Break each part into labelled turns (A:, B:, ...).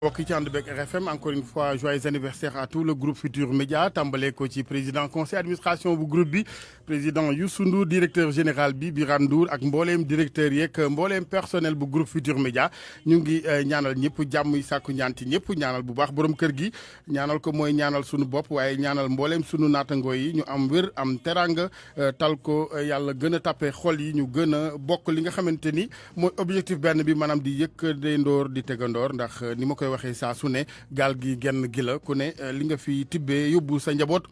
A: mbokk yi ci ànd beeg RFM encore une fois joyeux anniversaire à tout le groupe Futur Média tàmbale ko ci président conseil administration bu groupe bi président Youssou Ndour directeur général bi Birane Ndour ak mbooleem directeur yeeg mbooleem personnel bu groupe Futur Média ñu ngi ñaanal ñëpp jàmm yi sàkku ñaanti ñëpp ñaanal bu baax borom kër gi ñaanal ko mooy ñaanal sunu bopp waaye ñaanal mbooleem sunu naatangoo yi ñu am wér am teranga tal ko yàlla gën a tàppe xol yi ñu gën a bokk li nga xamante ni mooy objectif benn bi maanaam di yëkkandoor di tegandoor ndax ni ma koy waxee saa su ne gaal gi genn gi la ku ne li nga fi tibbee yóbbu sa njaboot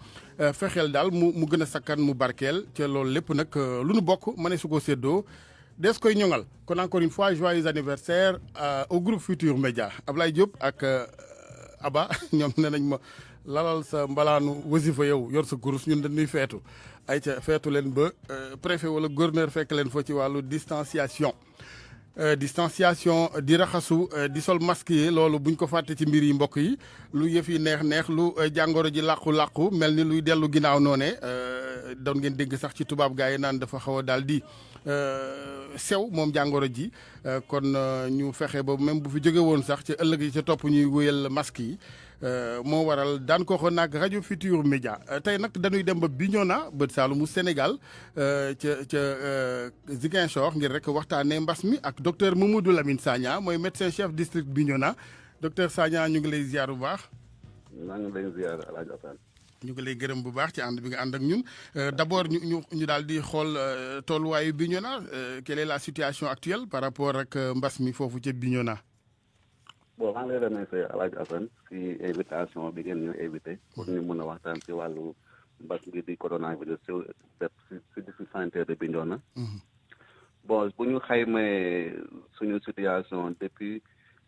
A: fexeel daal mu gën a sakkan mu barkeel ca loolu lépp nag lu nu bokk ma ne su ko séddoo des koy ñoŋal kon encore une fois joyeux anniversaire au groupe Futur Média Ablaye Diop ak Aba ñoom ne nañ ma lalal sa mbalaanu wasifa yow yor sa kurus ñun dañuy feetu ay ca feetu leen ba préfet wala gouverneur fekk leen fa ci wàllu distanciation di raxasu di sol masque yi loolu buñ ko fàtte ci mbir yi mbokk yi lu yëf yi neex lu jàngoro ji làqu mel ni luy dellu ginnaaw noone doon ngeen dégg sax ci tubaab gaa yi naan dafa xaw a daal di sew moom jàngoro ji kon ñu fexe ba même bu fi jóge woon sax ci ëllëg yi ca topp ñuy wéyal masque yi moo waral daan ko xoo nag rajo Futur Média tey nag dañuy dem ba Bignona bët Saalumu Sénégal ca Ziguinchor ngir rek waxtaanee mbas mi ak docteur Mamadou Lamine Sagna mooy médecin chef district Bignona docteur Sagna ñu ngi lay ziar bu baax.
B: maa ngi lay ziar El Hadj Assane.
A: ñu ngi lay gërëm bu baax ci ànd bi nga ànd ak ñun d'abord ñu daal di xool tolluwaayu Bignona quelle est la situation actuelle par rapport ak mbas mi foofu ca Bignona.
B: bon maa ngi lay remercier El Hadj Assane si invitation bi ngeen ñu invité pour ñu mën a waxtaan si wàllu mbas bi di coronavirus si district sanitaire de Bignona. bon bu ñu xaymee suñu situation depuis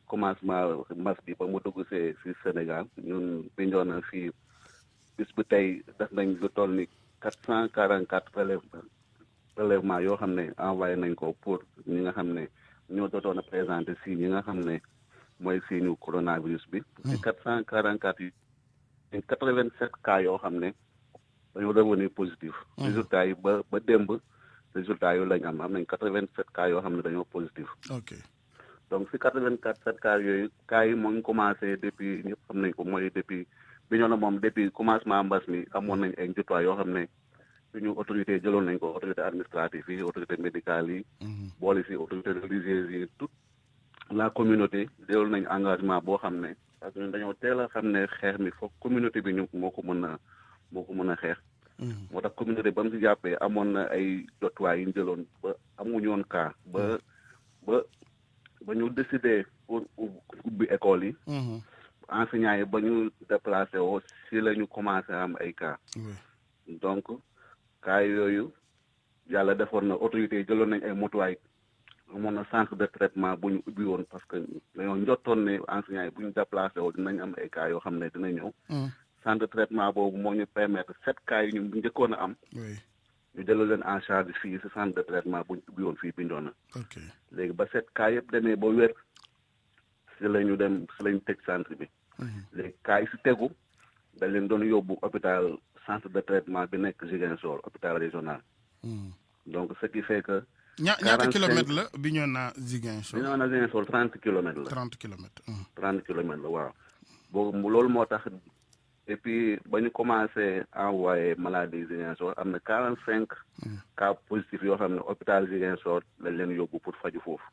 B: commencement mbas bi ba mu dugg si Sénégal ñun Bignona fii bis bu tey def nañ lu toll ni 444 prélèvement yoo xam ne envoyé nañ ko pour ñi nga xam ne ñoo dootoon a présenté si ñi nga xam ne mooy signe coronavirus bi. ci 444 yi 87 cas yoo xam ne dañoo revenu positif. résultats yi ba démb résultats yooyu lañ am nañ 87 cas yoo xam ne dañoo positif.
A: ok
B: donc si 87 cas yooyu cas yi moo ngi commencé depuis ñëpp xam nañ ko mooy depuis Bignona moom depuis commencement mbas mi amoon nañ ay njëtuwaay yoo xam ne suñu autorité jëloon nañ ko autorité administrative yi autorité médicale yi. boole si autorité religieuse yi tout. la communauté jëloon nañ engagement boo xam ne parce que ñun dañoo teel a xam ne xeex mi foog communauté bi ñu moo ko mën a xeex. moo tax communauté ba mu si jàppee amoon na ay jotuwaay yu ñu jëloon ba amuñu woon cas ba ñu décidé pour ubbi école yi. enseignants yi ba ñu déplacé woo si la ñu commencé am ay cas. donc cas yooyu yàlla defoon na autorité yi jëloon nañ ay motuwaay. amoon na centre de traitement bu ñu ubbi woon parce que dañoo njottoon ne enseignants yi bu ñu déplacé woo dinañ am ay cas yoo xam ne dina ñëw. centre de traitement boobu moo ñu permettre 7 cas yi ñu njëkkoon a am. ñu jëlal leen en charge fii si centre de traitement bu ñu ubbi woon fii Bignona. léegi ba 7 cas yëpp demee ba wér si la ñu tëj centre bi. léegi cas yi si tegu dañ leen doon yóbbu hôpital centre de traitement bi nekk Ziguinchor hôpital régional. donc ce qui fait que.
A: ñaata kilomètres la Bignona Ziguinchor.
B: Bignona Ziguinchor 30 kilomètres la.
A: 30 kilomètres.
B: 30 kilomètres la waaw. boobu loolu moo tax et puis ba ñu commencé envoyé maladie Ziguinchor am na 45 cas positifs yoo xam ne hôpital Ziguinchor lañ leen yóbbu pour faju foofu.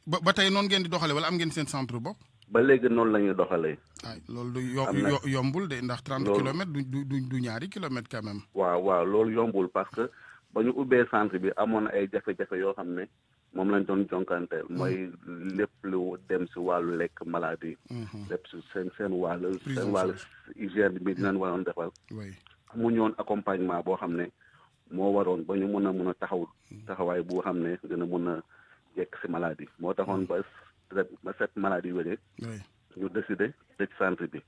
A: ba tey noonu ngeen di doxalee wala am ngeen seen centre bopp.
B: ba léegi noonu la ñuy doxalee.
A: loolu du yombul de ndax 30 kilomètres du ñaari kilomètres quand même.
B: waaw loolu yombul parce que. ba ñu ubbee centre bi amoon ay jafe-jafe yoo xam ne moom lañ doon jonkanteel mooy lépp lu dem si wàllu lekk maladie. lépp si seen wàllu hygiène bi dinañ waroon defal. amuñu woon accompagnement boo xam ne moo waroon ba ñu mën a taxawaay boo xam ne dina mën a jekk si maladie moo taxoon ba cette maladie wéree ñu décidé tëj centre bi.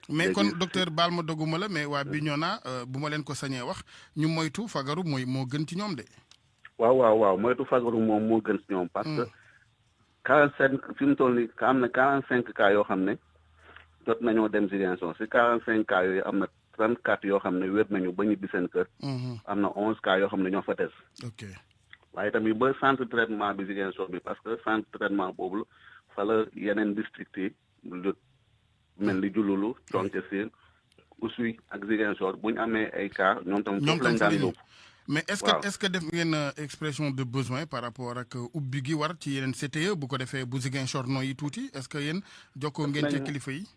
A: mais kon docteur baal ma doguma la mais waa Bignona bu ma leen ko sañee wax ñu moytu fagaru moo gën ci ñoom de.
B: waaw moytu fagaru moom moo gën ci ñoom. parce que 45 fi mu toll nii am na 45 cas yoo xam ne jot nañoo dem Ziguinchor si 45 cas yooyu am na 34 yoo xam ne wér nañu ba ñibbi seen kër. am na 11 cas yoo xam ne ñoo fa des.
A: ok
B: waaye tamit ba centre traitement bi Ziguinchor bi parce que centre traitement boobu fa la yeneen district yi lu mel ni Diouloulou Thionck Essyl Oussouye ak Ziguinchor bu ñu amee ay cas ñoom tam foofu lañ daan yóbbu.
A: mais est-ce que def ngeen expression de besoin par rapport ak ubbi gi war ci yeneen CTE bu ko defee bu Ziguinchor nooyi tuuti est-ce que yéen jokkoo ngeen ci kilifa yi.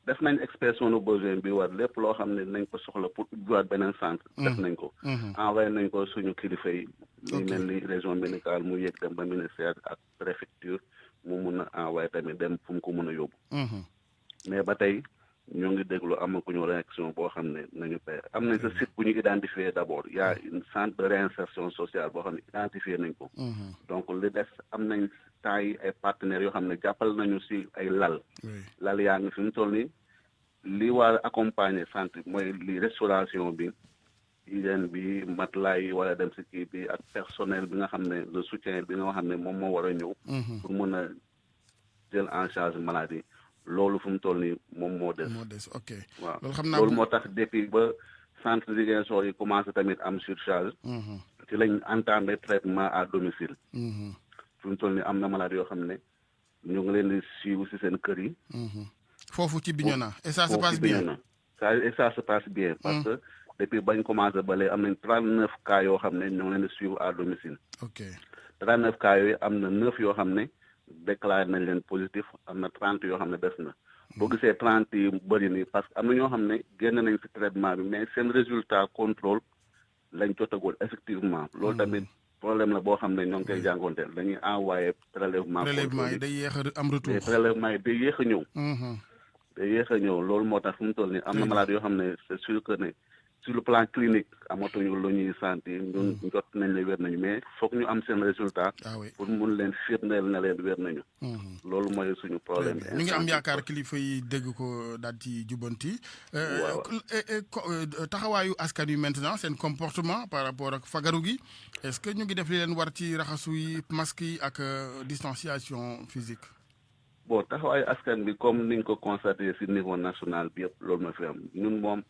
B: def nañ expression de besoin bi war lépp loo xam ne nañ ko soxla pour ubbiwaat beneen centre. def nañ ko. envoyé nañ ko suñu kilifa yi. muy mel ni région médicale mu yëg dem ba ministère ak préfecture mu mun a envoyé tamit dem fu mu ko mun a yóbbu. mais ba tey ñoo ngi déglu amaguñu réaction boo xam ne nañu pay am nañ sa site bu ñu identifié d'abord y a une centre de réinsertion sociale boo xam ne identifié nañ ko. donc li des am nañ temps yi ay partenaires yoo xam ne jàppal nañu si ay lal. lal yaa ngi fi mu toll nii li war accompagner centre mooy li restauration bi hygiène bi matelas yi wala dem si kii bi ak personnel bi nga xam ne le soutien bi nga xam ne moom moo war a ñëw. pour mën a jël en charge maladie. loolu fu mu toll nii moom moo des.
A: ok
B: waaw
A: loolu xam naa
B: loolu moo tax depuis ba centre Ziguinchor yi commencé tamit am surcharge. ci lañ entamé traitement à domicile. fu mu toll nii am na malade yoo xam ne ñu ngi leen di suivre si seen kër yi.
A: foofu ci Bignona et ça se passe bien.
B: Et ça se passe bien parce que depuis bañ commencé ba léegi am nañ 39 cas yoo xam ne ñoo ngi leen di suivre à domicile.
A: ok
B: 39 cas yooyu am na 9 yoo xam ne. déclaré nañ leen positif am na 30 yoo xam ne des na boo gisee 30 yi bëri nii parce que am na ñoo xam ne génn nañ ci traitement bi mais seen résultat contrôle lañ jotagul effectivement loolu tamit problème la boo xam ne ñoo ngi koy jàngonteel dañuy envoyé prélèvement
A: yi day yéex a am retour
B: prélèvement yi day yéex a ñëw day yéex a ñëw loolu moo tax fu mu toll nii am na malade yoo xam ne c'est sûr que ne sur le plan clinique amatuñu lu ñuy sentir ñun jot nañ ne wér nañu mais foog ñu am seen résultat pour mun leen firndeel na leen wér nañu loolu mooy suñu problème
A: ñu ngi am yaakaar kilifa yi dégg ko daal ci jubanti taxawaayu askan wi maintenant seen comportement par rapport ak fagaru gi est-ce que ñu ngi def li leen war ci raxasu yi masque yi ak distanciation physique
B: bon taxawaayu askan bi comme niñ ko constaté ci niveau national bi yëpp loolu ma fi am ñun moom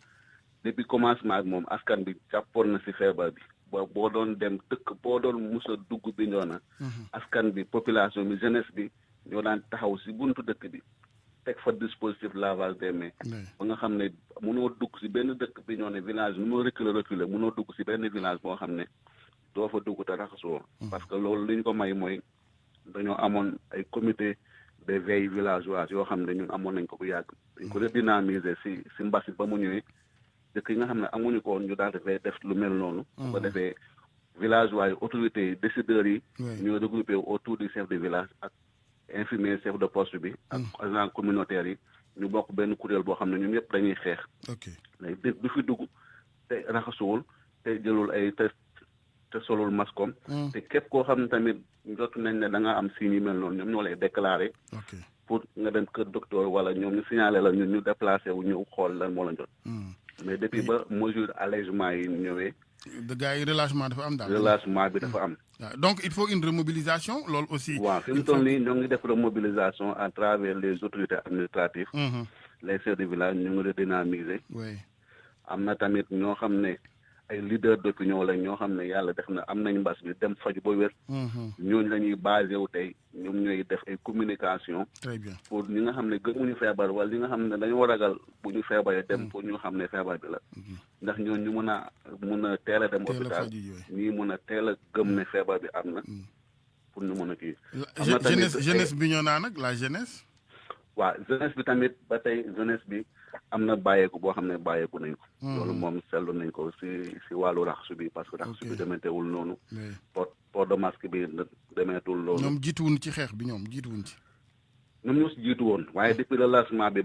B: depuis commencement bi moom askan bi jàppoon na ci feebar bi boo doon dem dëkk boo doon musa dugg Bignona askan bi population bi jeunesse bi ñoo daan taxaw ci buntu dëkk bi teg fa dispositif lavage des mains ba nga xam ne mënoo dugg ci benn dëkk Bignona village nu moo reculer mënoo dugg ci benn village boo xam ne doo fa dugg te raxasoo parce que loolu li ñu ko may mooy dañoo amoon ay comité de veille villageoise yoo xam ne ñun amoon nañ ko bu yàgg dañ ko redynamiser ci mbas ba mu ñëwee dëkk yi nga xam ne amuñu ko woon ñu daal dafay def lu mel noonu. bu ko defee villageois yi autorités yi décideurs yi. ñoo regroupé autour du chef de village ak infirmier chef de poste bi. ak agent communautaire yi ñu bokk benn kuréel boo xam ne ñun ñëpp dañuy xeex.
A: ok
B: léegi du fi dugg te raxasuwul te jëlul ay te solul maskom. te képp koo xam ne tamit jotu nañ ne da nga am signe yu mel noonu ñoom ñoo lay déclaré. pour nga dem kër docteur wala ñoom ñu signalé la ñun ñu déplacé wu ñëw xool lan moo la jot. mais depuis ba mesure allègement yi ñëwee.
A: de gars yi relâchement dafa am daal.
B: relâchement bi dafa am.
A: donc il faut une remobilisation loolu aussi.
B: waaw fi mu toll nii ñoo ngi def remobilisation à travers les autorités administratives. les chefs de village ñu ngi redynamiser. am na tamit ñoo xam ne ay leaders d'opinion lañ ñoo xam ne yàlla def na am nañ mbas bi dem faju ba wér. ñooñu la ñuy basé wu tey ñoom ñooy def ay communication.
A: très bien
B: pour ñi nga xam ne gëmuñu feebar wala li nga xam ne dañoo ragal bu ñu feebaree dem pour ñu xam ne feebar bi la. ndax ñooñu ñu mun a teel a dem hôpital ñii mun a teel a gëm ne feebar bi am na. pour ñu mun a kii. am na tamit
A: jeunesse bi ñoo naan nag la jeunesse.
B: waaw jeunesse bi tamit ba tey jeunesse bi am na bàyyeeku boo xam ne bàyyeeku nañ ko. loolu moom seetlu nañ ko si wàllu raxasu bi parce que raxasu bi demeetewul noonu. port de masque bi demeetul loolu.
A: ñoom jiituwuñ ci xeex bi ñoom jiituwuñ ci.
B: ñoom ñoo si jiitu woon waaye depuis relâchement bi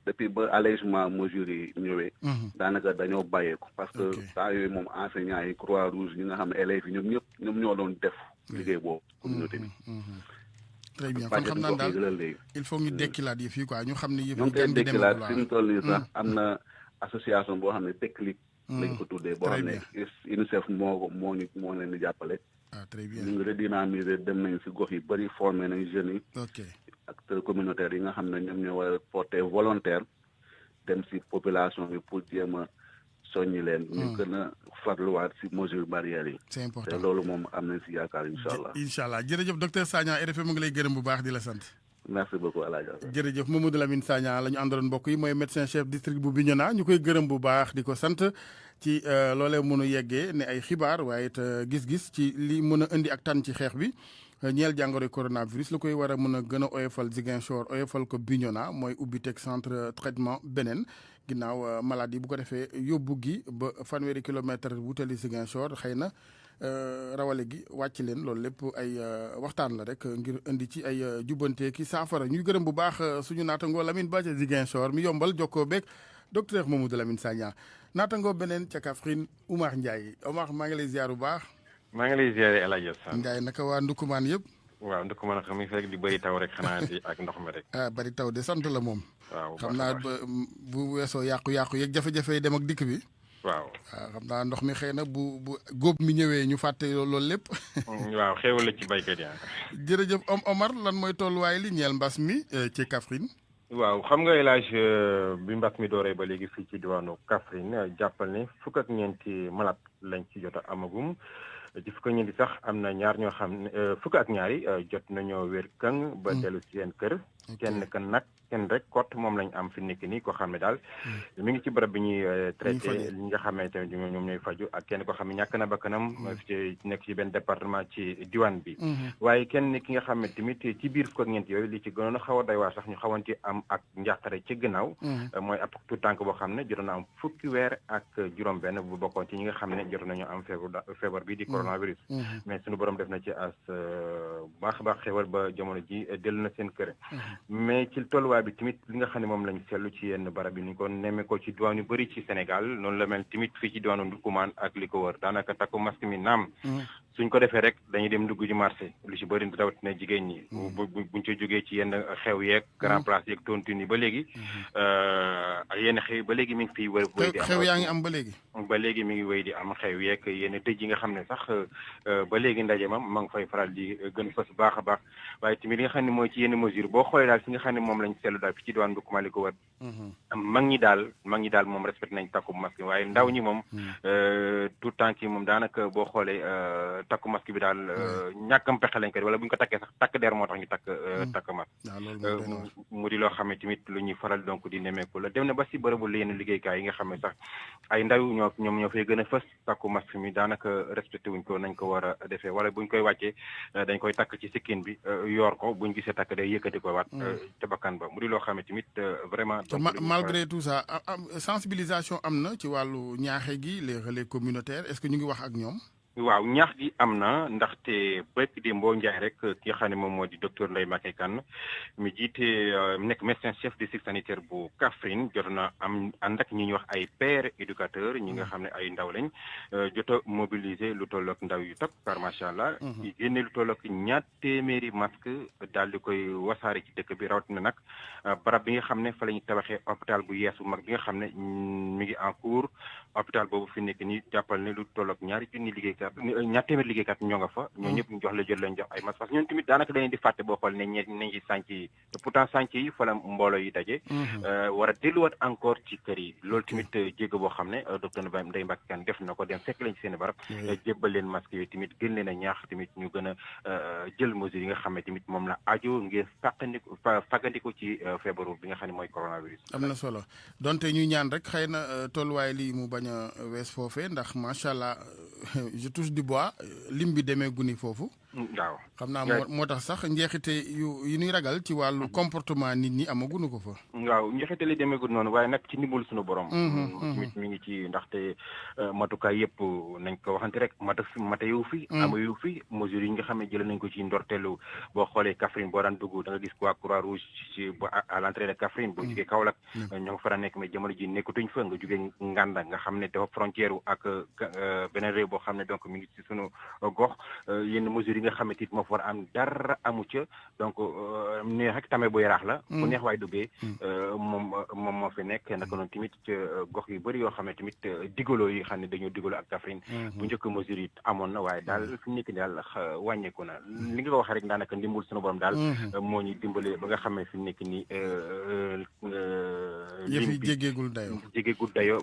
B: depuis ba allègement mesures yi ñëwee. daanaka dañoo bàyyeeku parce que temps yooyu moom enseignants yi croix rouge ñi nga xam ne élèves yi ñoom ñoo doon def liggéey boobu communauté bi.
A: très bien kon xam naa daal il faut ñu dekkilaat yëf yi quoi ñu xam ne yëf yi
B: kenn dekkilaat fi mu toll nii sax am na association boo xam ne Déclic lañ ko tuddee boo xam ne UNICEF moo leen di jàppale.
A: très bien
B: ñu ngi redynamiser dem nañ si gox yi bëri formé nañ jeunes yi.
A: ok
B: acteurs communautaires yi nga xam ne ñoom ñoo war a porter volontaire dem si population bi pour jéem a soññi leen. ñu gën a farluwaat si mesure barrières yi.
A: c'est important
B: te loolu moom am nañ si yaakaar incha allah.
A: incha allah jërëjëf docteur Sagna RFM mu ngi lay gërëm bu baax di la sant.
B: merci beaucoup El Hadj Assane.
A: jërëjëf Mamadou Lamine Sagna la ñu àndaloon mbokk yi mooy médecin chef district bu Bignona ñu koy gërëm bu baax di ko sant ci loolee mën a yeggee ne ay xibaar waaye it gis-gis ci li mën a indi ak tan ci xeex bi ñeel jàngoro coronavirus lu koy war a mën a gën a oyofal Ziguinchor oyofal ko Bignona mooy ubbi teg centre traitement beneen ginnaaw maladie bu ko defee yóbbu gi ba fanweeri kilomètre wutali Ziguinchor xëy na rawale gi wàcc leen loolu lépp ay waxtaan la rek ngir indi ci ay jubbante ki saafara ñuy gërëm bu baax suñu naatangoo Lamine Ba ca Ziguinchor mi yombal jokkoo beeg docteur Mamadou Lamine Sagna naatangoo beneen ca Kaffrine Oumar Ndiaye Oumar maa ngi lay ziar bu baax.
C: maa ngi lay ziare El Hadj Assane.
A: Ndiaye naka waa Ndukumaan yëpp.
C: waaw Ndukumaan xam nga rek di bëri taw rek xanaa di ak ndox mi rek.
A: bëri taw de sant la moom.
C: waaw
A: xam naa bu weesoo yàqu-yàqu yeeg jafe-jafe yi dem ak dikk bi.
C: waaw
A: xam naa ndox mi xëy na bu góob mi ñëwee ñu fàtte loolu lépp.
C: waaw xéewal la ci baykat yi.
A: jërëjëf Omar lan mooy tolluwaay li ñeel mbas mi ci Kaffrine.
C: waaw xam nga El Hadj bi mbas mi dooree ba léegi fii ci diwaanu Kaffrine jàppal ne fukk ak ñeenti malade lañ ci jot a amagum ci fukk ak ñeenti sax am na ñaar ñoo xam ne fukk ak ñaari jot nañoo wér kang ba dellu si seen kër. kenn kan nag kenn rek kot moom lañ am fi nekk nii koo xam ne daal mi ngi ci bërëb bi ñuy traité li nga xam ne tamit ñoom ñooy faju ak kenn koo xam ne ñàkk na bakkanam ci nekk ci benn département ci diwaan bi waaye kenn ki nga xam ne tamit ci biir fukk ak ñeent yooyu li ci gënoon a xaw a doy waar sax ñu xawoon ci am ak njàqare ci gannaaw mooy ab tout tànk boo xam ne jotoon na am fukki weer ak juróom benn bu bokkoon ci ñi nga xam ne jotoon nañu am feebar bi di coronavirus mais suñu borom def na ci as baax a baax xewal ba jamono ji dellu na seen kër mais ci tolluwaay bi tamit li nga xam ne moom lañ seetlu ci yenn barab yi ni ko nemmee ko ci diwaan yu bëri ci Sénégal noonu la mel tamit fii ci diwaanu Ndukumaan ak li ko wër daanaka takku masque mi naam suñ ko defee rek dañuy dem dugg ci marché lu ci bëri rawatina jigéen ñi buñ ca jógee ci yenn xew yeeg grand place yeeg tontine yi ba léegi ak yenn xew yi ba léegi mi ngi fiy wéy di am
A: xew yaa ngi am ba léegi
C: mi ngi wéy di am xew yeeg yenn tëj yi nga xam ne sax ba léegi ndaje ma ngi fay faral di gën fës baax a baax waaye tamit li nga xam ne mooy ci yenn mesure boo xoolee daal fi nga xam ne moom lañ seetlu daal fi ci diwaan Ndukumaan li ko wër mag ñi daal moom respecté nañ takku masque waaye ndaw ñi moom tout temps ki moom daanaka boo xoolee takku masque bi daal ñàkkam pexe lañ ko wala bu ñu ko takkee sax takk der moo tax ñu takk masque mu di loo xam ne tamit lu ñuy faral donc di nemeeku la dem na ba si bërëbu yenn liggéeykaay yi nga xam ne sax ay ndaw ñoo fay gën a fës takku masque mi daanaka respecté wuñ ko nañ ko war a defee wala buñ koy wàccee dañ koy takk ci sikkin bi yor ko buñ gisee takk day yëkkati ko waat ca bakkan ba mu di loo xam ne tamit vraiment
A: malgré tout ça sensibilisation am na ci wàllu ñaaxe gi les relais communautaires est-ce que ñu ngi wax ak ñoom
C: waaw ñaax gi am na ndaxte bépp di mboo njaay rek ki nga xam ne moom moo di docteur Ndeye Mbacké Kane mi jiite nekk médecin chef district sanitaire bu Kaffrine jot na am ànd ak ñi ñuy wax ay pères éducateurs ñi nga xam ne ay ndaw lañ jot a mobiliser lu tollook ndaw yu takk par macha allah. yi génne lu tollook ñaar téeméeri masque daal di koy wasaare ci dëkk bi rawatina nag barab bi nga xam ne fa la ñu tabaxee hôpital bu yees bu mag bi nga xam ne mi ngi en cours hôpital boobu fi nekk nii jàppal ne lu tollook ñaari junni liggéeykat ñaar téeméer liggéeykat ñoo nga fa ñoo ñëpp ñu jox la jot leen jox ay masque parce que ñun tamit daanaka dañuy di fàtte boo xool ne nañ ci sànc yi te pourtant sànc yi fa la mbooloo yi daje war a delluwaat encore ci kër yi loolu tamit jéego boo xam ne docteur Ndeye Mbacké Kane def na ko dem fekk lañ ci seen barab jébbal leen masque yooyu tamit gën leen a ñaax tamit ñu gën a jël mesures yi nga xam ne tamit moom la aajo ngir fàggandiku ci feebaru bi nga xam ne mooy coronavirus.
A: am na solo donte ñuy ñaan rek xëy na tolluwaay lii mu bañ a wees foofee ndax macha allah je touche du bois lim bi demee guni foofu.
C: waaw
A: xam naa moo tax sax njeexite yu ñuy ragal ci wàllu comportement nit ñi amaguñu ko fa.
C: waaw njeexite li demeegul noonu waaye nag ci ndimbal suñu borom. tamit mi ngi ci ndaxte matukaay yëpp nañ ko waxante rek mate yu fi. ama yu fi mesures yi nga xam ne jëlee nañ ko ci ndorteelu boo xoolee Kaffrine boo daan dugg da nga gis waa Croix-Rouge ci à l'entrée de Kaffrine boo jugee Kaolack ñoo ngi fa nekk mais jamono ji nekkatuñ fa nga jugee Nganda nga xam ne dafa frontière ak beneen réew boo xam ne donc mi ngi ci sunu gox yenn mesures yi nga xam ne it moo fa war a am dara amu ca donc neex ak tame bu yaraax la fu neex waay duggee moom moo fi nekk naka noonu tamit gox yu bëri yoo xam ne tamit digaloo yi xam ne dañoo digaloo ak Kaffrine bu njëkk mesures yi amoon na waaye daal fi nekk daal wàññeeku na li nga ko waxee rek daanaka ndimbal sunu borom daal moo ñu dimbale ba nga xam ne fi nekk nii
A: yëf yi jégeegul
C: dayoo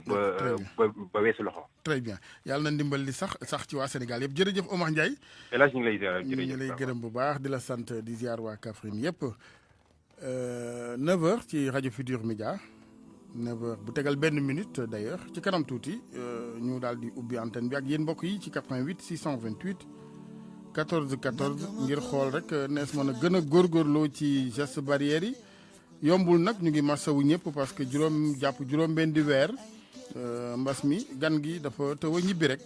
C: ba weesu loxo.
A: très bien yàlla na ndimbal li sax ci waa Sénégal yëpp jërëjëf Oumar Ndiaye.
C: El Hadj ñu ngi lay ziar
A: ñu ngi lay gërëm bu baax di la sant di ziar waa Kaffrine yëpp. 9h ci rajo Futur Média 9h bu tegal benn minute d'ailleurs ci kanam tuuti ñu daal di ubbi antenne bi ak yéen mbokk yi ci 88 628 14 14 ngir xool rek nees mën a gën a góorgóorloo ci geste barrière yi yombul nag ñu ngi masawu ñëpp parce que juróom-benn di weer mbas mi gan gi dafa tëw a ñibbi rek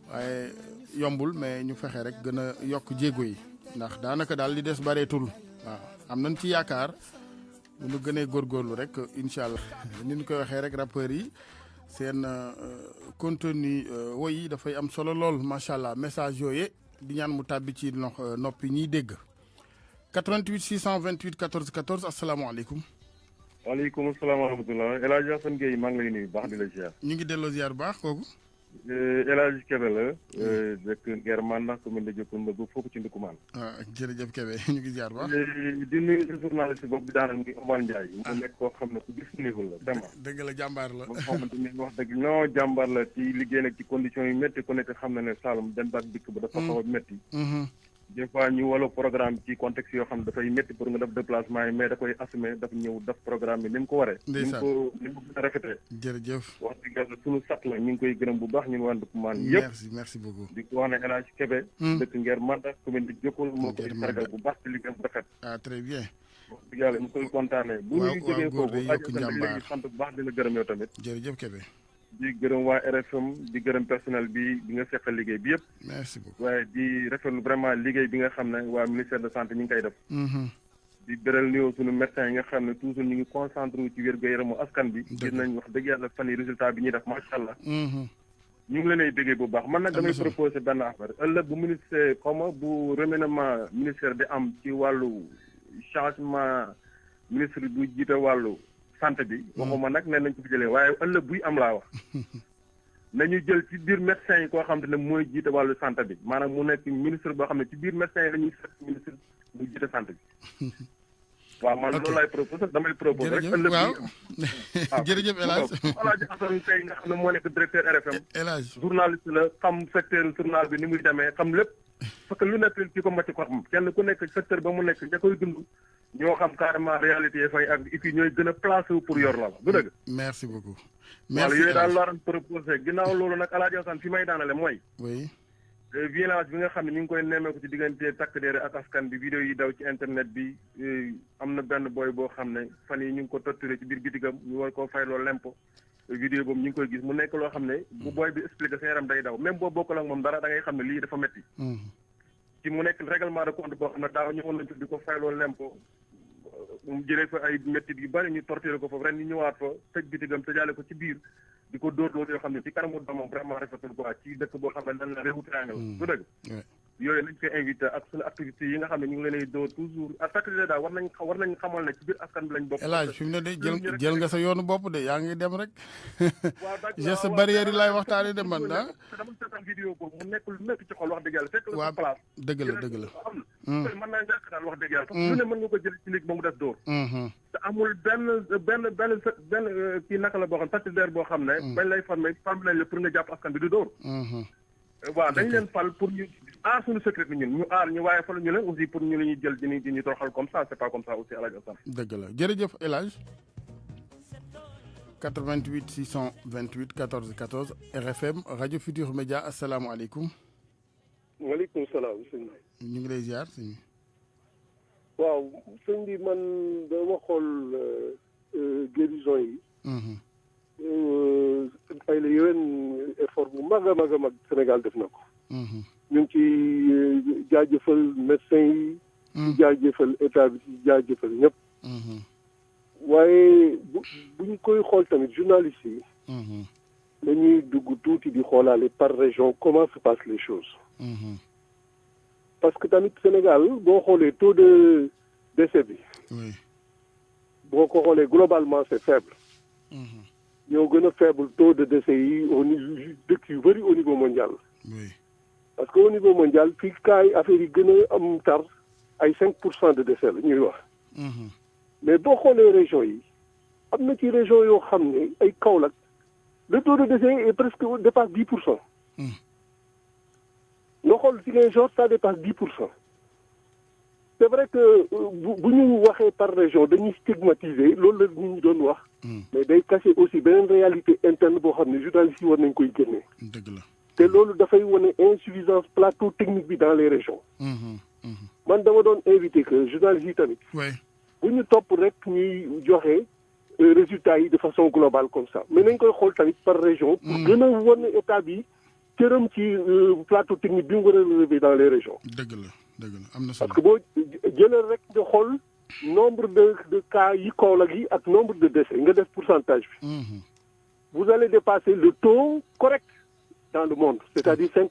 A: waaye yombul mais ñu fexe rek gën a yokk jéego yi ndax daanaka daal li des bareetul waaw am nañ ci yaakaar bu ñu gënee góorgóorlu rek incha allah ni ñu koy waxee rek rappeurs yi seen contenu woy yi dafay am solo lool macha allah message yooyu di ñaan mu tàbbi ci noppi ñiy dégg 88 628 14 14 asalaamaaleykum.
D: waaleykum salaam wa rahmatulah El Hadj Assane Gueye maa ngi lay nuyu baax di la ziar.
A: ñu ngi delloo ziar bu baax kooku.
D: El Hadj Kébé la. dëkk Nguer Mandax commune de Diokounda ba foofu ci Ndoukoumane.
A: jërëjëf Kébé ñu ngi ziar bu baax.
D: di nuyu journaliste boobu bi daanaka muy Omar Ndiaye. mu nekk koo xam ne ku disponible la vraiment.
A: dëgg la jàmbaar la.
D: moom xamante ni wax dëgg non jàmbaar la ci liggéey nag ci conditions yu métti ku nekk xam na ne Saloum dem baak dikk ba dafa xaw a métti. des fois ñu wala programme ci contexte yoo xam ne dafay métti pour nga def déplacement yi mais da koy assumer daf ñëw def programme bi ni mu ko waree.
A: ndeysaan
D: ni mu ko gën a rafetee.
A: jërëjëf.
D: wax dëgg yàlla sunu sat la ñu ngi koy gërëm bu baax ñun waa Ndoukoumane yëpp.
A: merci beaucoup.
D: di ko wax ne El Hadj Kébé. dëkk Nguer Mandax commune de Diokounda moo koy sargal bu baax ci liggéeyam bu rafet.
A: très bien.
D: wax dëgg yàlla ñu koy kontaanee. bu ñu jógee foofu
A: yokk njàmbaar
D: sant bu baax di la gërëm yow tamit.
A: jërëjëf Kébé.
D: di gërëm waa RFM di gërëm personnel bi nga seqal liggéey bi yëpp.
A: merci beaucoup.
D: waaye di rafetlu vraiment liggéey bi nga xam ne waa ministère de santé ñu ngi koy def. di beral nuyoo suñu médecins yi nga xam ne toujours ñu ngi concentré wu ci wér-gu-yaramu askan bi. gis nañ wax dëgg yàlla fan yi résultat bi ñuy def macha allah. ñu ngi leen ay déggee bu baax man nag damay proposé benn affaire ëllëg bu ministère comme bu remaniement ministère bi am ci wàllu changement ministre bu jiite wàllu. santé bi waxuma nag ne nañ ko fi jëlee waaye ëllëg buy am laa wax nañu jël ci biir médecins yi koo xam te ne mooy jiite wàllu santé bi maanaam mu nekk ministre boo xam ne ci biir médecins yi la ñuy fekk ministre bu jiite santé bi waaw man loolu laay proposé damay proposé rek ëllëg
A: waaw
D: waaw
A: jërëjëf El Hadj
D: El Hadj Assane tey nga xam ne moo nekk directeur RFM
A: El Hadj
D: journaliste la xam secteur journal bi ni muy demee xam lépp parce que lu nekk ci ko macc ko xam kenn ku nekk secteur ba mu nekk ña koy dund ñoo xam carrément réalité yi fay ak et puis ñooy gën a placé wu pour yor la du dëgg.
A: merci beaucoup.
D: merci yooyu daal laa doon proposé ginnaaw loolu nag El Hadj Assane fi may daanale mooy.
A: oui.
D: violence bi nga xam ne ñu ngi koy nemmeeku ci diggante takk der ak askan bi vidéo yi daw ci internet bi am na benn boy boo xam ne fan yi ñu ngi ko torturé ci biir bitigam ñu war koo fayloo lempo vidéo boobu ñu ngi koy gis mu nekk loo xam ne. bu boy bi expliqué sa yaram day daw même boo bokkul ak moom dara da ngay xam ne lii dafa metti ci mu nekk règlement de compte boo xam ne daaw ñëwoon nañ di ko fayloo lempo mu jëlee fa ay méttit yu bari ñu torturé ko foofu ren ñu ñëwaat fa tëj bitigam tëjaale ko ci biir di ko dóor yoo xam ne ci kanamu doomam vraiment rafetul quoi ci dëkk boo xam ne dañ la réewu triangle du dëgg yooyu nañ koy invité ak suñu activité yi nga xam ne ñu ngi leen di dóor toujours à chaque fois daal war nañ xamal ne ci biir askan bi lañ bokk.
A: El Hadj fi mu ne de jël nga sa yoonu bopp de yaa ngi dem rek geste barrière yi laay waxtaanee de man ah.
D: dama seetaan vidéo boobu mu nekk lu nekk ci xol wax dëgg yàlla fekk la place
A: dëgg la
D: am na mën naa ñàkk daal wax dëgg yàlla parce que lu ne mën nga ko jël ci léegi ba mu des dóor te amul benn kii naka la boo xam tactidaire boo xam ne bañ lay formé nañ la pour nga jàpp askan bi di dóor waaw dañ leen fal pour ñu aar suñu secret ñun ñu aar ñu waaye fal ñu leen aussi pour ñu la ñuy jël di ñu toroxal comme ça c'est pas comme ça aussi El Hadj Assane
A: dëgg la jërëjëf El Hadj 88 628 14 14 RFM rajo Futur Média asalaamaaleykum.
E: waaleykum salaam sëñ bi.
A: ñu ngi lay ziar sëñ bi.
E: waaw sëñ bi man dama xool guérison yi. ay la yowén effort bu mag a mag a mag Sénégal def na ko. ñu ngi ci jaajëfal médecin yi. ci jaajëfal état bi ci jaajëfal ñëpp. waaye bu ñu koy xool tamit journalistes yi. dañuy dugg tuuti di xoolaale par région comment se passent les choses. parce que tamit Sénégal boo xoolee taux de décès bi. boo ko xoolee globalement c'est faible. ñoo gën a faible taux de décès yi au niveau dëkk yu bëri au niveau mondial. parce que au niveau mondial fii kaay affaire yi gën a am tar ay 5% de décès la ñuy wax. mais boo xoolee région yi am na ci région yoo xam ne ay Kaolack le taux de décès est presque dépasse 10%. nga xool Ziguinchor ça dépasse 10%. c'est vrai que bu ñu waxee par région dañuy stigmatiser loolu la ñu doon wax. mais day cacher aussi beneen réalité interne boo xam ne journalistes yi war nañ koy génnee.
A: dëgg la
E: te loolu dafay wane insuffisance plateau technique bi dans les régions. man dama doon invité que journalistes yi tamit.
A: oui
E: bu ñu topp rek ñuy joxe résultats yi de façon globale comme ça mais nañ koy xool tamit par région. pour gën a wane état bi cëram ci plateau technique bi mu war a relever dans les régions.
A: dëgg la dëgg la am na solo.
E: parce que boo jëlee rek nga xool nombre de cas yi Kaolack yi ak nombre de décès nga def pourcentage bi. vous allez dépasser le taux correct dans le monde c'est-à-dire 5%.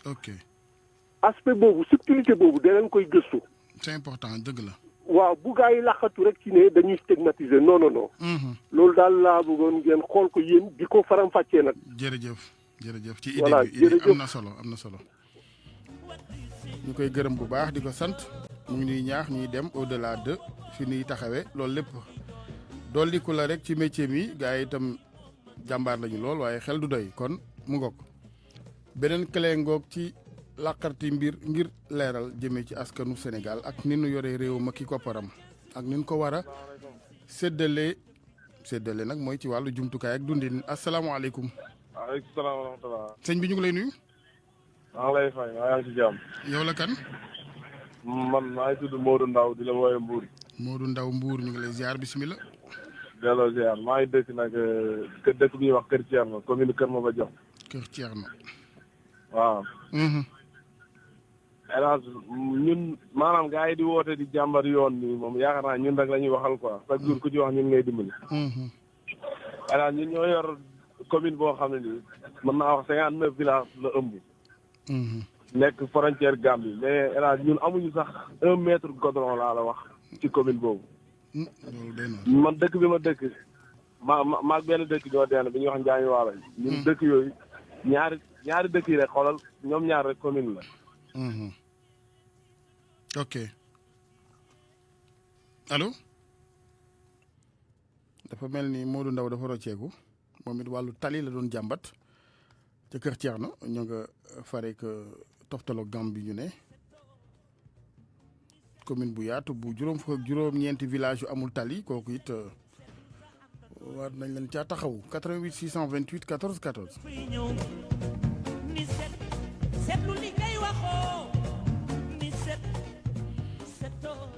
A: ok
E: aspect boobu subtilité boobu da leen koy gëstu.
A: c'est important dëgg la.
E: waaw bu gaa yi laqatu rek ci ne dañuy stigmatiser non non non. loolu daal laa bëggoon ngeen xool ko yéen di ko faram-fàccee nag.
A: jërëjëf jërëjëf ci
E: voilà
A: idée bi am na solo am na solo. ñu koy gërëm bu baax di ko sant mu ngi ñuy ñaax ñuy dem au delà de fi ñuy taxawee loolu lépp dolliku la rek ci métier mi gars yi itam jàmbaar lañu lool waaye xel du doy kon mu ngoog beneen clé ngoog ci làqarti mbir ngir leeral jëmee ci askanu Sénégal ak ni nu yoree réew ma ki kopparam ak ni nu ko war a séddale nag mooy ci wàllu jumtukaay ak dundin asalaamaaleykum.
F: waaleykum salaam wa rahmatulah.
A: sëñ bi ñu ngi lay nuyu.
F: maa ngi lay fay maa ngi ci jàmm.
A: yow la kan.
F: man maa ngi tudd Modou Ndaw di la wooye Mbour.
A: Modou Ndaw Mbour ñu ngi lay ziar bisimilah.
F: delloo ziar maa ngi dëkk nag dëkk bi ñuy wax Kër Thierno commune Kër Maba Diop.
A: Kër Thierno.
F: waaw. hélas ñun maanaam gars yi di woote di jàmbar yoon ni moom yaakaar naa ñun rek la ñuy waxal quoi chaque jour ku ci wax ñun ngay dimbali. hélas ñun ñoo yor commune boo xam ne nii mën naa wax 59 villages la ëmb. nekk frontière Gambie mais hélas ñun amuñu sax 1 mètre goudron laa la wax ci commune boobu. man dëkk bi ma dëkk maag benn dëkk ñoo deen bi ñuy wax Njaañ Waalo ñun dëkk yooyu ñaari dëkk yi rek xoolal ñoom ñaar rek commune la.
A: ok allo dafa mel ni Modou Ndaw dafa rocceeku moom it wàllu tali la doon jàmbat ca Kër Thierno ñoo nga fare que toftalo Gambie ñu ne commune bu yaatu bu juróom fukk ak juróom-ñeenti village yu amul tali kooku it war nañ leen caa taxaw 88 628 14 14.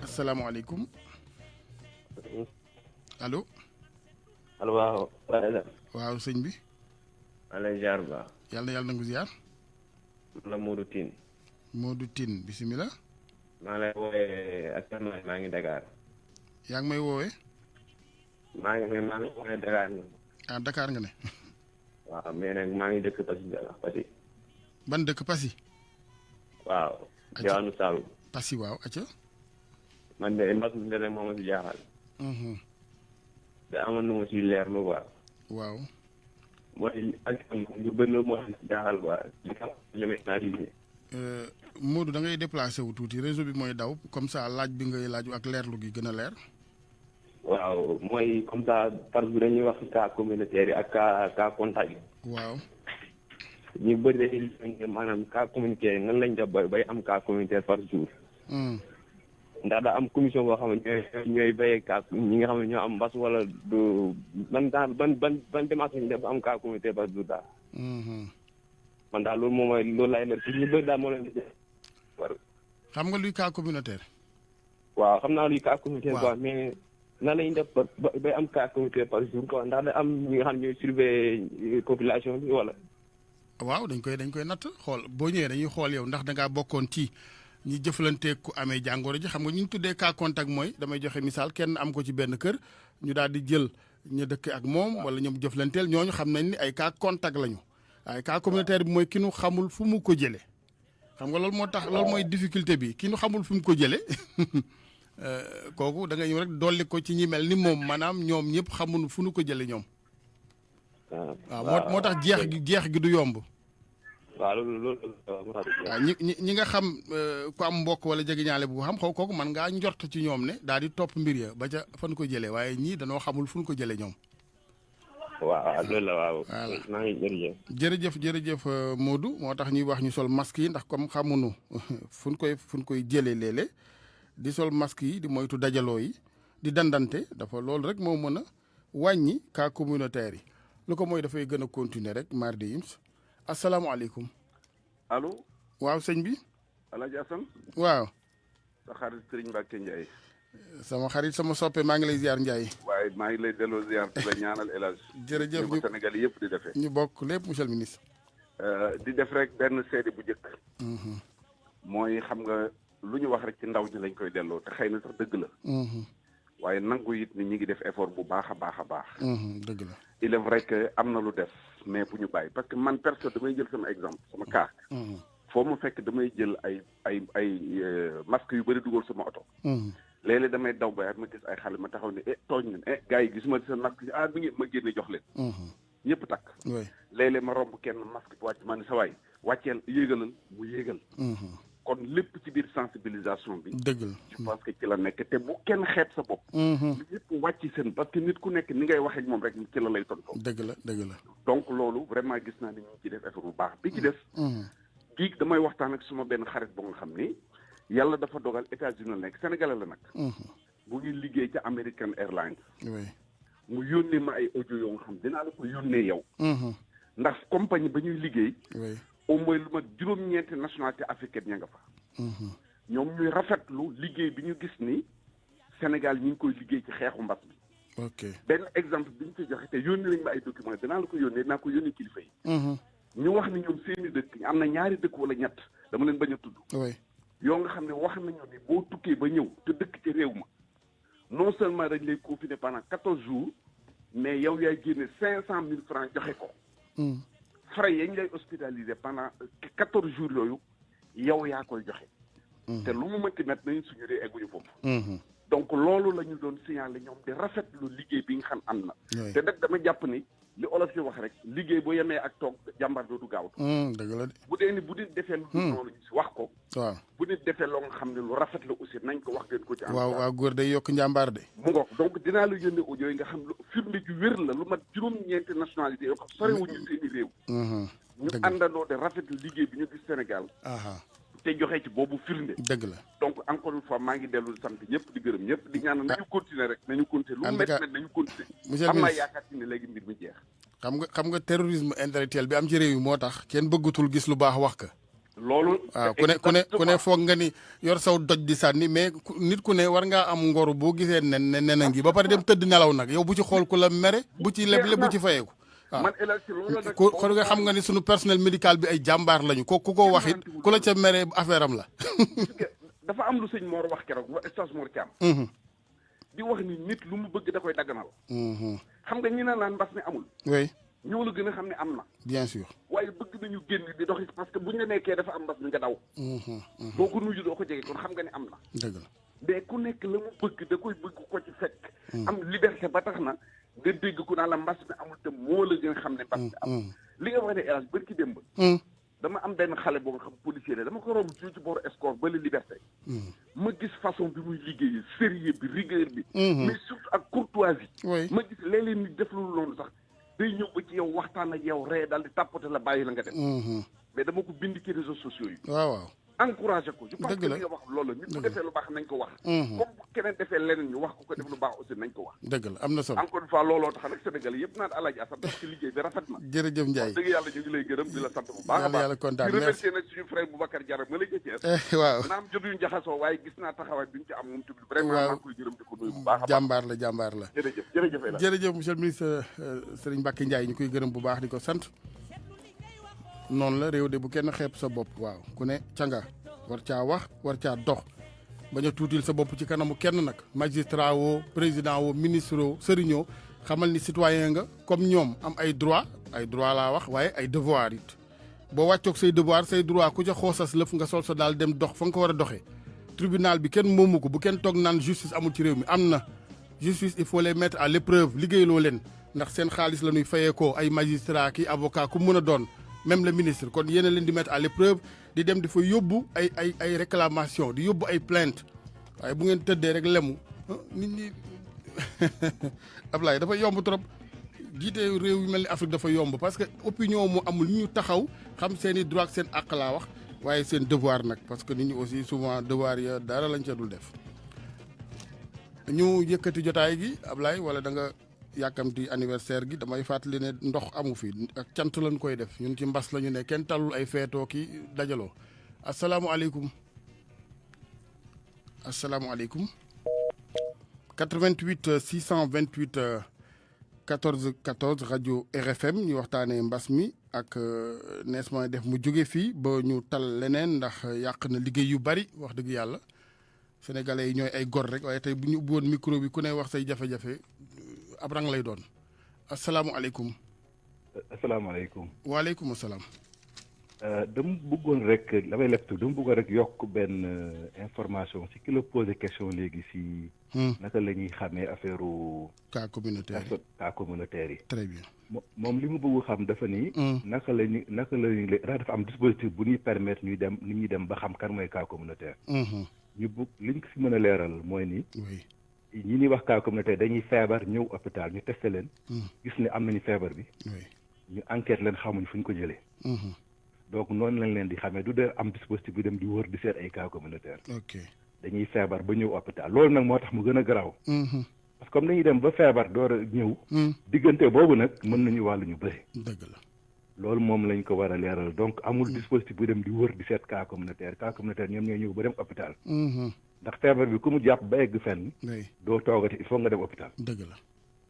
A: asalaamaaleykum allo.
G: allo waaw.
A: waaw sëñ bi.
G: maa lay ziar bu baax.
A: yàlla nangu ziar.
G: la Modou Tine.
A: Modou Tine bisimilah.
G: maa lay woowee actuellement maa ngi Dakar.
A: yaa ngi may woowee.
G: maa ngi woowee Dakar.
A: ah Dakar nga ne.
G: waaw mais nag maa ngi dëkk Passy.
A: ban dëkk Passy.
G: waaw. diwaanu Saloum.
A: Passy waaw acca.
G: man de mbas mi rek moo ma si jaaxal. te amoon na ma si leer lu quoi.
A: waaw.
G: mooy ak ñu bëri na moo si jaaxal quoi li may analyser.
A: Modou da ngay déplacé wu tuuti réseau bi mooy daw comme ça laaj bi ngay laaj ak leerlu gi gën a leer.
G: waaw mooy comme ça par jour dañuy wax cas communautaire yi ak cas contact yi.
A: waaw.
G: ñu bëri dañuy maanaam cas communautaire nan lañ def bay am cas communautaire par jour. ndax daa am commission boo xam ne ñooy béyee cas ñi nga xam ne ñoo am mbas wala du ban démarche lañ def ba am cas communautaire par jour daal. man daal loolu moom mooy loolu lay leer ci ñu bëri daal moo leen di war.
A: xam nga luy cas communautaire.
G: waaw xam naa luy cas communautaire quoi mais nan lañ def ba bay am cas communautaire par jour quoi ndax da am ñi nga xam ne ñooy surveiller population bi wala.
A: waaw dañ koy natt xool boo ñëwee dañuy xool yow ndax da ngaa bokkoon ci ñi jëflanteeg ku amee jàngoro ji xam nga ñu ñu tuddee cas contact mooy damay joxe misaal kenn am ko ci benn kër ñu daal di jël ñu dëkk ak moom wala ñoom jëflanteel ñooñu xam nañ ni ay cas contact lañu waaye cas communautaire bi mooy ki nu xamul fu mu ko jëlee xam nga loolu moo tax loolu mooy difficulté bi ki nu xamul fu mu ko jëlee kooku da nga ñëw rek dolli ko ci ñi mel ni moom maanaam ñoom ñëpp xamuñu fu nu ko jëlee ñoom. waaw moo tax jeex gi du yomb.
G: waaw loolu
A: waaw ñi nga xam ku am mbokk wala jegeñaale bu ko xam kooku man ngaa njort ci ñoom ne daal di topp mbir ya ba ca fan ko jëlee waaye ñii danoo xamul fu ñu ko jëlee ñoom.
G: waaw loolu la waaw.
A: voilà
G: maa ngi
A: jërëjëf Modou moo tax ñuy wax ñu sol masque yi ndax comme xamuñu fu ñu koy jëlee léeg-léeg di sol masque yi di moytu dajaloo yi di dandante dafa loolu rek moo mën a wàññi cas communautaire yi lu ko mooy dafay gën a continuer rek mardi yims asalaamaaleykum.
H: allo.
A: waaw sëñ bi.
H: Alaaji Assane.
A: waaw.
H: sa xarit Serigne Mbacke Ndiaye.
A: sama xarit sama soppe maa ngi lay ziar Ndiaye.
H: waaye maa ngi lay delloo ziar di la ñaanal El Hadj.
A: jërëjëf
H: ñu Sénégal yëpp di defee.
A: ñu bokk lépp monsieur le ministre.
H: di def rek benn seede bu njëkk. mooy xam nga lu ñu wax rek ci ndaw ñi lañ koy delloo te xëy na sax dëgg la. waaye nangu it ni ñi ngi def effort bu baax a baax a baax.
A: dëgg la.
H: il est vrai que am na lu def mais bu ñu bàyyi parce que man personne damay jël sama exemple sama cas. foo mu fekk damay jël ay masque yu bëri dugal sama oto. léeg-léeg damay daw ba ma gis ay xale ma taxaw ne tooñ leen gars yi gisuma seen masque yi mi ngi ma génne jox leen. ñëpp takk. léeg-léeg ma romb kenn masque bi wàcc ma ne sa waay wàcceel yéegalal mu yéegal. kon lépp ci biir sensibilisation bi.
A: dëgg la
H: je pense que ci la nekk te bu kenn xeeb sa bopp. ñëpp wàcc seen parce que nit ku nekk ni ngay waxee ak moom rek ci la lay tontoo.
A: dëgg la dëgg la.
H: donc loolu vraiment gis naa ni ñu ci def effort bu baax bi ci def. kii damay waxtaan ak suma benn xarit boo nga xam ni yàlla dafa dogal États-Unis la nekk Sénégalais la nag. bu ngi liggéey ca American Airlines. mu yónnee ma ay audio yoo nga xam dinaa la ko yónnee yow. ndax compagnie ba ñuy liggéey. au moins lu ma juróom-ñeenti nationalité africaine ña nga fa. ñoom ñuy rafetlu liggéey bi ñu gis ni Sénégal ñu ngi koy liggéey ci xeexu mbas bi.
A: ok
H: benn exemple bi ñu ci joxe te yónni lañ ma ay documents dinaa la ko yónnee dinaa ko yónnee kilifa yi. ñu wax ni ñoom seeni dëkk am na ñaari dëkk wala ñett dama leen bañ a tudd. yoo nga xam ne wax nañu ni boo tukkee ba ñëw te dëkk ci réew ma non seulement dañ lay confiner pendant 14 jours mais yow yaay génne 500 000 francs joxe ko. frais yañ lay hospitaliser pendant 14 jours yooyu yow yaa koy joxe. te lu mu mënti met nañu suñu dee egguñu foofu. donc loolu la ñu doon signaler ñoom di rafetlu liggéey bi nga xam am na. te nag dama jàpp ni li olof yi wax rek liggéey boo yemee ak toog jàmbar dootu gaaw.
A: dëgg la de.
H: bu dee ni bu nit defee lu noonu wax ko.
A: waaw
H: bu nit defee loo nga xam ne lu rafet la aussi nañ ko wax gën ko ci.
A: waaw góor day yokk njàmbaar de.
H: mu ngoog donc dinaa la yónnee audio yi nga xam lu firnde ju wér la lu mat juróom-ñeenti nationalité yoo xam sorewuñu seeni réew. ñu àndandoo de rafetlu liggéey bi ñu gis Sénégal. te joxe ci boobu firnde.
A: dëgg la
H: donc encore une fois maa ngi dellu sant ñëpp di gërëm ñëpp di ñaan nañu continuer rek nañu continuer lu métti nañu continuer.
A: monsieur
H: am naa yaakaar ci ne léegi mbir mi jeex.
A: xam nga terrorisme intellectuel bi am ci réew yi moo tax kenn bëggatul gis lu baax wax ka.
H: loolu.
A: waaw ku ne foog nga ni yor saw doj di sànni mais nit ku ne war ngaa am ngoru boo gisee nen a ngi ba pare dem tëdd nelaw nag yow bu ci xool ku la mere bu ci leble bu ci fayeeku.
H: man élève loolu nag
A: kon nga xam nga ni sunu personnel médical bi ay jàmbaar lañu ku ko wax it ku la ca mere affaire am la.
H: dafa am lu sëñ Mor wax keroog stage Mor Thiam. di wax ni nit lu mu bëgg da koy dagganal. xam nga ñi ne naan mbas mi amul.
A: oui.
H: ñoo la gën a xam ne am na.
A: bien sûr.
H: waaye bëgg nañu génn di doxi parce que buñ la nekkee dafa am mbas mi nga daw. boo ko nuyu doo ko jege kon xam nga ne am na.
A: dëgg la
H: mais ku nekk la mu bëgg da koy bëgg ko ci fekk. am liberté ba tax na nga dégg ku naan la mbas mi amul te moo la gën a xam ne mbas mi am. li nga wax ne El Hadj bari ci démb. dama am benn xale boo nga xam policier la dama ko romb ci booru Escort ba la liberté. ma gis façon bi muy liggéeyee sérieux bi rigueur bi. mais surtout ak courtoisie. ma gis léeg-léeg nit def lu loolu sax day ñëw ba ci yow waxtaan ak yow ree daal di tàppate la bàyyi la nga dem. mais dama ko bind ci réseaux sociaux yi.
A: waaw.
H: encouragé ko je pense que li nga wax loolu la nit bu defee lu baax nañ ko wax. comme bu keneen defee leneen ñu wax ko def lu baax aussi nañ ko wax.
A: dëgg la am na solo
H: encore une fois looloo tax nag Sénégal yëpp naan Alaaji Assane parce que liggéey bi rafet na.
A: jërëjëf Ndiaye
H: dëgg yàlla ñu ngi lay gërëm di la sant bu baax a baax.
A: yàlla kontaan
H: di remercier nag suñu frère Boubacar Diarra ma lay jëcee.
A: waaw
H: naam jotuñu jaxasoo waaye gis naa taxawaay bi ñu ci am moom tamit vraiment maa ngi koy gërëm di ko nuyu bu baax a baax.
A: jàmbaar la
H: jërëjëf
A: monsieur le ministre Serigne Mbacké Ndiaye ñu koy gërëm bu baax di ko sant noonu la réew de bu kenn xeeb sa bopp waaw ku ne canga war caa wax war caa dox bañ a tuutil sa bopp ci kanamu kenn nag magistrat woo président woo ministre woo sëriñoo xamal ni citoyen nga comme ñoom am ay droit laa wax waaye ay devoir it boo wàccoog say devoir say droit ku ca xoosas lëf nga sol sa daal dem dox fa nga ko war a doxee tribunal bi kenn moomu ko bu kenn toog naan justice amul ci réew mi am na justice il faut les mettre à l'épreuve liggéeyloo leen ndax seen xaalis la ñuy fayee ko ay magistrat ki avocat ku mën a doon même le ministre kon yéen a leen di mettre à l'épreuve di dem di fa yóbbu ay réclamation di yóbbu ay plainte waaye bu ngeen tëddee rek lemu nit ñi Ablaye dafa yomb trop jiite réew yu mel ni Afrique dafa yomb parce que opinion moo amul ñu taxaw xam seen i droit seen àq laa wax waaye seen devoir nag parce que nit ñi aussi souvent devoir ya dara lañ ca dul def ñu yëkkati jotaay gi Ablaye wala da nga yàkkamti anniversaire gi damay fàttali ne ndox amu fi ak cant lañ koy def ñun ci mbas la ñu ne kenn talul ay feetoo ki dajaloo asalaamualeykum. asalaamualeykum. 88 628 14 14 rajo RFM ñu waxtaanee mbas mi ak nees mooy def mu jóge fii ba ñu tal leneen ndax yàq na liggéey yu bari wax dëgg yàlla sénégalais yi ñooy ay gor rek waaye tey bu ñu ubbi woon micro bi ku ne wax say jafe-jafe ab rang lay doon asalaamualeykum.
I: asalaamaaleykum.
A: waaleykum salaam.
I: dama bëggoon rek damay leptu dama bëggoon rek yokk benn information si ki la posé question léegi si. naka la ñuy xamee affaire
A: cas communautaire yi
I: cas communautaire yi.
A: très bien.
I: moom li mu bëgg xam dafa ni. naka la ñuy dafa am dispositif bu ñuy permettre ñuy dem nit ñi dem ba xam kan mooy cas communautaire. ñu bëgg liñ ko si mën a leeral mooy ni.
A: oui.
I: ñi ñuy wax cas communautaire dañuy feebar ñëw hôpital ñu testé leen. gis ne am nañu feebar bi.
A: oui.
I: ñu enquête leen xamuñ fu ñu ko jëlee. donc noonu lañ leen di xamee du dee am dispositif bi dem di wër di seet ay cas communautaire.
A: ok
I: dañuy feebar ba ñëw hôpital loolu nag moo tax mu gën a garaaw. parce que comme dañuy dem ba feebar door a ñëw. diggante boobu nag mën nañu wàllu ñu bëri.
A: dëgg la.
I: loolu moom lañ ko war a leeral donc amul dispositif bu dem di wër di seet cas communautaire ñoom ñooy ñëw ba dem hôpital. ndax feebar bi ku mu jàpp ba egg fenn. doo toogati il faut nga dem hôpital.
A: dëgg la.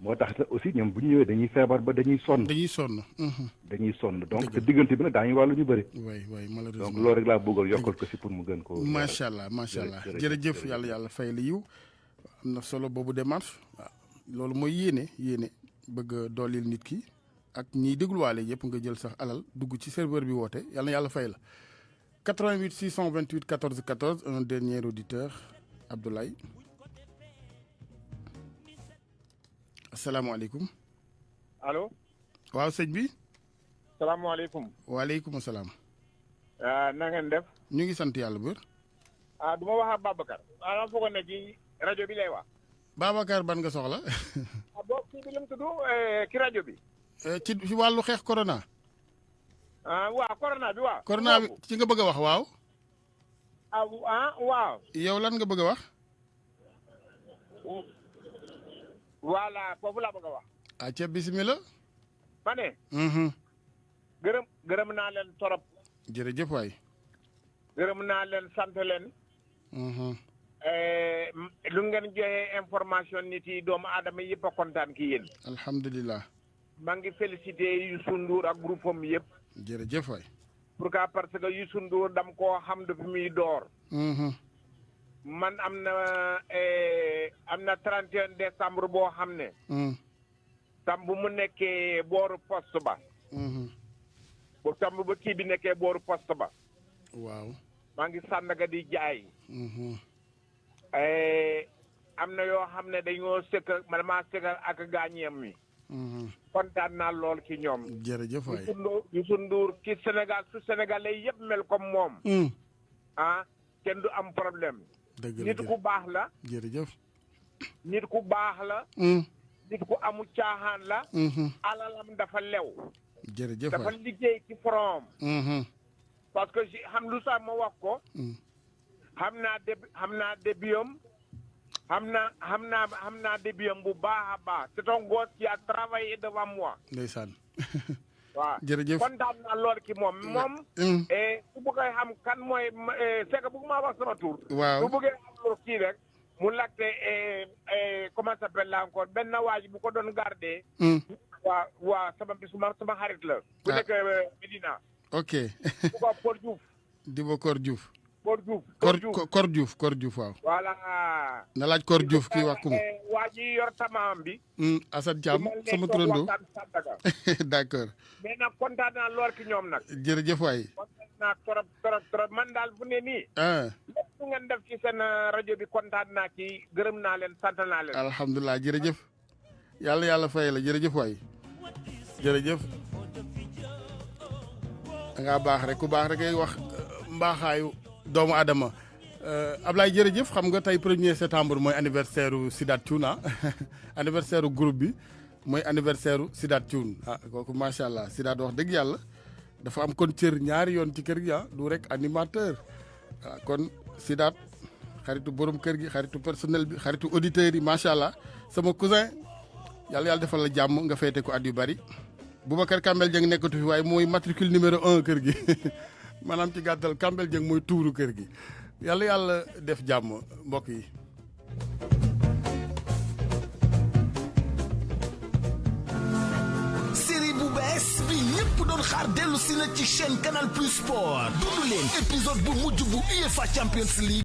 I: moo tax aussi ñoom bu ñu ñëwee dañuy feebar ba dañuy sonn. dañuy sonn donc te diggante bi nag daañu wàllu ñu bëri.
A: oui malheureusement
I: donc loolu rek laa bëggal yokkal ko si pour mu gën ko.
A: macha allah jërëjëf yàlla fay la yiw am na solo boobu démarche waaw loolu mooy yéene bëgg a dooleel nit ki ak ñiy dégluwaale yëpp nga jël sax alal dugg ci serveur bi woote yàlla fay la 88 628 14 14 un dernier auditeur Abdoulaye. asalaamaaleykum.
J: allo.
A: waaw sëñ bi.
J: salaamaaleykum.
A: waaleykum salaam.
J: na ngeen def.
A: ñu ngi sant yàlla bër.
J: du ma wax ak Babacar. maa foog ne ci rajo bi lay wax.
A: Babacar ban nga soxla.
J: boobu kii bi lu mu tudd ki rajo bi.
A: ci wàllu xeex corona.
J: waaw corona bi waaw.
A: corona bi ci nga bëgg a wax waaw.
J: waaw.
A: yow lan nga bëgg a wax.
J: voilà foofu laa bëgg a wax.
A: ca bisimilah.
J: ma ne. gërëm naa leen torop.
A: jërëjëf waay.
J: gërëm naa leen sant leen. lu ngeen joxe information nit yi doomu aadama yëpp a kontaan ki yéen.
A: alhamdulilah.
J: maa ngi félicité Youssou Ndour ak groupe am yëpp.
A: jërëjëf waay.
J: pourquoi parce que Youssou Ndour dam koo xam depuis muy door. man am na 31 décembre boo xam ne. tam bu mu nekkee booru poste ba. bu tam bu kii bi nekkee booru poste ba.
A: waaw.
J: maa ngi Sandaga di jaay. am na yoo xam ne dañoo sëkk man maa sëkk ak gaañeem mi. kontaan naa lool ci ñoom.
A: jërëjëf waay
J: Youssou Ndour ki Sénégal su Sénégalais yëpp mel comme moom. kenn du am problème.
A: dëgg la
J: nit ku baax la.
A: jërëjëf.
J: nit ku baax la. nit ku amu caaxaan la. alalam dafa lew.
A: jërëjëf
J: dafa liggéey ci forom. parce que xam lu sax ma wax ko. xam naa débiyam. xam naa débiyam bu baax a baax. c'est un gosse qui a travaillé devant moi.
A: ndeysaan.
J: waaw
A: jërëjëf
J: kontaan naa lool ki moom. ku bëggee xam kan mooy c'est que bëgguma wax sama tur.
A: waaw
J: ku bëggee xam kii rek mu laajte comment s'appelle là encore benn waaj bu ko doon garder. waa sama xarit la. bu nekk Medina.
A: ok.
J: bu ko Kor Diouf.
A: Dibakor Diouf.
J: Kor Diouf
A: waaw.
J: voilà.
A: na laaj Kor Diouf kii wax kuma.
J: waa ji yor tamaam bi.
A: Assane Thiam sama turando. d'accord.
J: mais nag kontaan naa lool ki ñoom nag.
A: jërëjëf waay.
J: kontaan naa trop man daal fu ne nii. lépp lu ngeen def ci seen rajo bi kontaan naa ci gërëm naa leen sant naa leen.
A: alhamdulilah jërëjëf. yàlla fay la jërëjëf waay. jërëjëf. da ngaa baax rek ku baax rek ngay wax mbaaxaayu doomu Adama. Ablaye jërëjëf xam nga tey 1er septembre mooy anniversaire u Sidath Thioune anniversaire u groupe bi mooy anniversaire u Sidath Thioune kooku macha allah Sidath wax dëgg yàlla dafa am kon cër ñaari yoon ci kër gi du rek animateur kon Sidath xaritu borom kër gi xaritu personnel bi xaritu auditeurs yi macha allah sama cousin yàlla defal la jàmm nga féete ko at yu bari Boubacar Kambel Dieng nekkatu fi waaye mooy matricule numéro 1 kër gi maanaam ci gàttal Kambel Dieng mooy tuuru kër gi yàlla def jàmm mbokk yi.
K: bu bees bi ñëpp doon xaar dellu si na ci chaîne Canal Plus Sport dundu leen épisode bu mujj bu UEFA Champions League